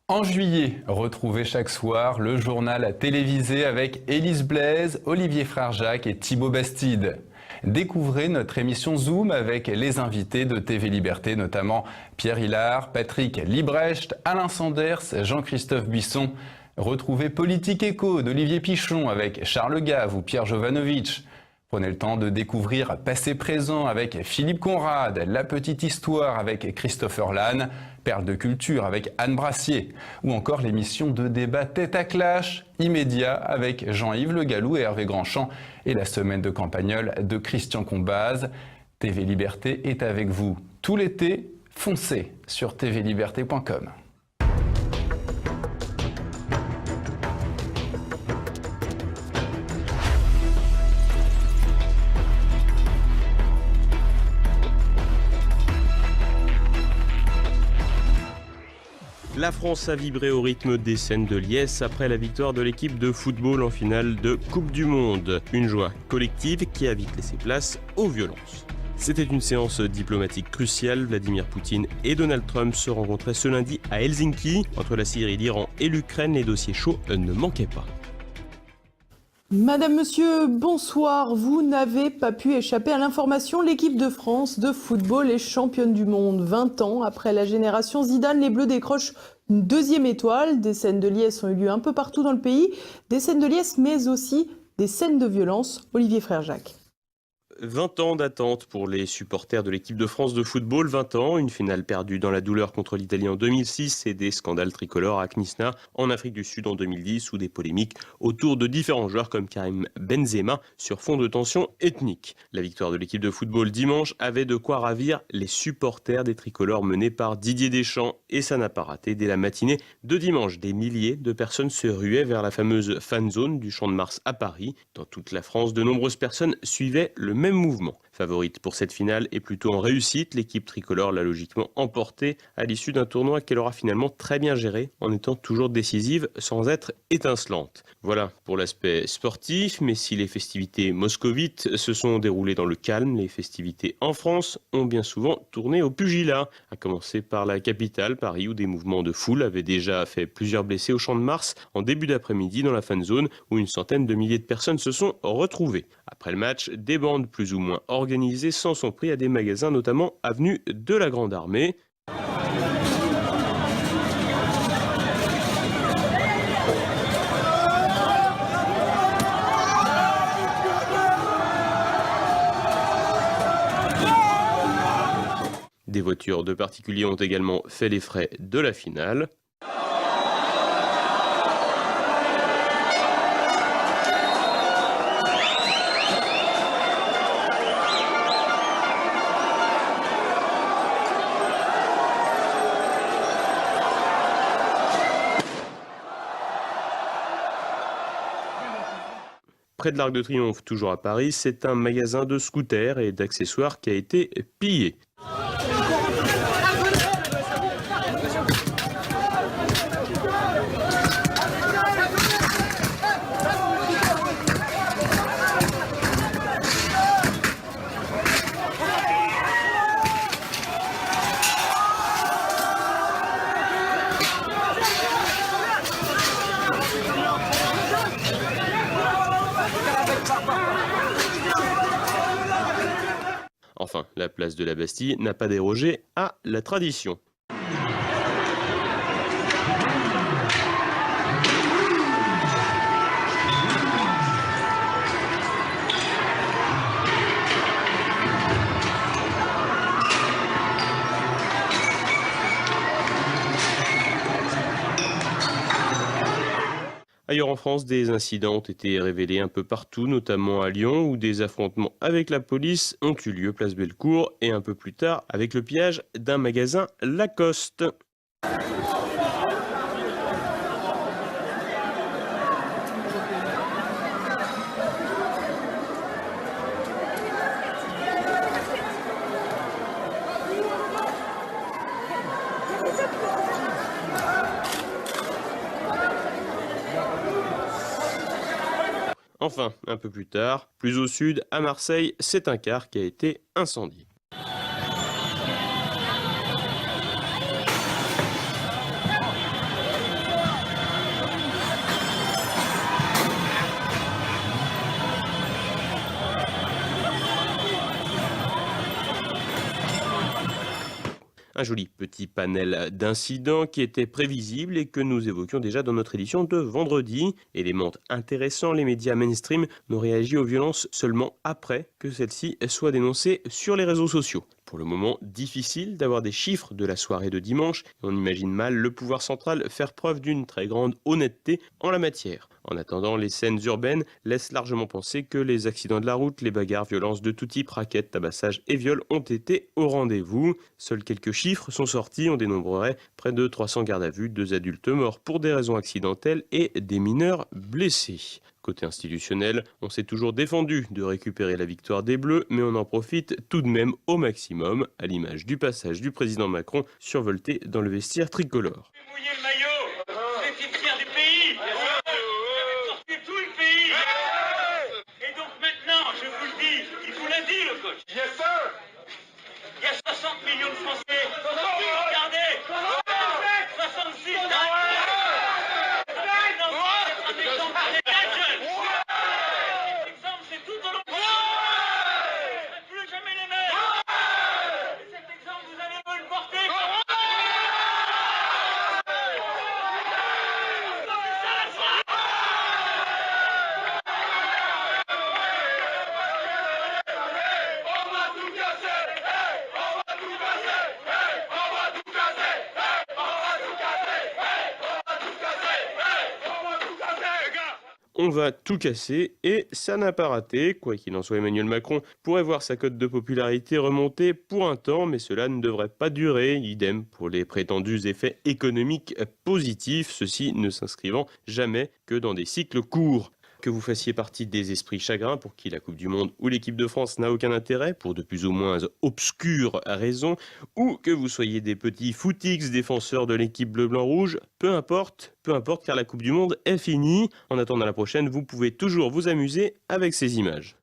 En juillet, retrouvez chaque soir le journal télévisé avec Élise Blaise, Olivier Frère-Jacques et Thibaut Bastide. Découvrez notre émission Zoom avec les invités de TV Liberté, notamment Pierre Hilard, Patrick Liebrecht, Alain Sanders, Jean-Christophe Buisson. Retrouvez Politique Éco d'Olivier Pichon avec Charles Gave ou Pierre Jovanovic. Prenez le temps de découvrir Passé-Présent avec Philippe Conrad, La Petite Histoire avec Christopher Lannes, Perles de Culture avec Anne Brassier, ou encore l'émission de débat Tête à Clash, Immédiat avec Jean-Yves Le Gallou et Hervé Grandchamp, et la semaine de Campagnole de Christian Combaz. TV Liberté est avec vous tout l'été, foncez sur tvliberté.com. La France a vibré au rythme des scènes de liesse après la victoire de l'équipe de football en finale de Coupe du Monde. Une joie collective qui a vite laissé place aux violences. C'était une séance diplomatique cruciale. Vladimir Poutine et Donald Trump se rencontraient ce lundi à Helsinki. Entre la Syrie, l'Iran et l'Ukraine, les dossiers chauds ne manquaient pas. Madame, Monsieur, bonsoir. Vous n'avez pas pu échapper à l'information. L'équipe de France de football est championne du monde. 20 ans après la génération Zidane, les Bleus décrochent une deuxième étoile. Des scènes de liesse ont eu lieu un peu partout dans le pays. Des scènes de liesse, mais aussi des scènes de violence. Olivier Frère-Jacques. 20 ans d'attente pour les supporters de l'équipe de France de football, 20 ans, une finale perdue dans la douleur contre l'Italie en 2006 et des scandales tricolores à Knysna en Afrique du Sud en 2010 ou des polémiques autour de différents joueurs comme Karim Benzema sur fond de tensions ethniques. La victoire de l'équipe de football dimanche avait de quoi ravir les supporters des tricolores menés par Didier Deschamps et ça n'a pas raté. Dès la matinée de dimanche, des milliers de personnes se ruaient vers la fameuse fan zone du Champ de Mars à Paris. Dans toute la France, de nombreuses personnes suivaient le même mouvement. Favorite pour cette finale et plutôt en réussite, l'équipe tricolore l'a logiquement emportée à l'issue d'un tournoi qu'elle aura finalement très bien géré en étant toujours décisive sans être étincelante. Voilà pour l'aspect sportif, mais si les festivités moscovites se sont déroulées dans le calme, les festivités en France ont bien souvent tourné au pugilat, à commencer par la capitale, Paris, où des mouvements de foule avaient déjà fait plusieurs blessés au Champ de Mars en début d'après-midi dans la fan zone où une centaine de milliers de personnes se sont retrouvées. Après le match, des bandes plus ou moins organisées s'en sont pris à des magasins, notamment avenue de la Grande Armée. Des voitures de particuliers ont également fait les frais de la finale. Près de l'Arc de Triomphe, toujours à Paris, c'est un magasin de scooters et d'accessoires qui a été pillé. Enfin, la place de la Bastille n'a pas dérogé à la tradition. Ailleurs en France, des incidents ont été révélés un peu partout, notamment à Lyon, où des affrontements avec la police ont eu lieu place Bellecour et un peu plus tard avec le pillage d'un magasin Lacoste. Enfin, un peu plus tard, plus au sud, à Marseille, c'est un car qui a été incendié. Un joli petit panel d'incidents qui étaient prévisibles et que nous évoquions déjà dans notre édition de vendredi. Élément intéressant, les médias mainstream n'ont réagi aux violences seulement après que celles-ci soient dénoncées sur les réseaux sociaux. Pour le moment, difficile d'avoir des chiffres de la soirée de dimanche. On imagine mal le pouvoir central faire preuve d'une très grande honnêteté en la matière. En attendant, les scènes urbaines laissent largement penser que les accidents de la route, les bagarres, violences de tout type, raquettes, tabassages et viols ont été au rendez-vous. Seuls quelques chiffres sont sortis, on dénombrerait près de 300 gardes à vue, 2 adultes morts pour des raisons accidentelles et des mineurs blessés. Côté institutionnel, on s'est toujours défendu de récupérer la victoire des Bleus, mais on en profite tout de même au maximum, à l'image du passage du président Macron survolté dans le vestiaire tricolore. Mouillez le maillot, vous êtes fiers du pays, vous avez porté tout le pays. Et donc maintenant, je vous le dis, il vous l'a dit le coach. Yes sir. Il y a 60 millions de Français. Regardez, 66. On va tout casser et ça n'a pas raté. Quoi qu'il en soit, Emmanuel Macron pourrait voir sa cote de popularité remonter pour un temps, mais cela ne devrait pas durer. Idem pour les prétendus effets économiques positifs, ceux-ci ne s'inscrivant jamais que dans des cycles courts. Que vous fassiez partie des esprits chagrins pour qui la Coupe du Monde ou l'équipe de France n'a aucun intérêt, pour de plus ou moins obscures raisons, ou que vous soyez des petits footix défenseurs de l'équipe bleu-blanc-rouge, peu importe car la Coupe du Monde est finie. En attendant la prochaine, vous pouvez toujours vous amuser avec ces images.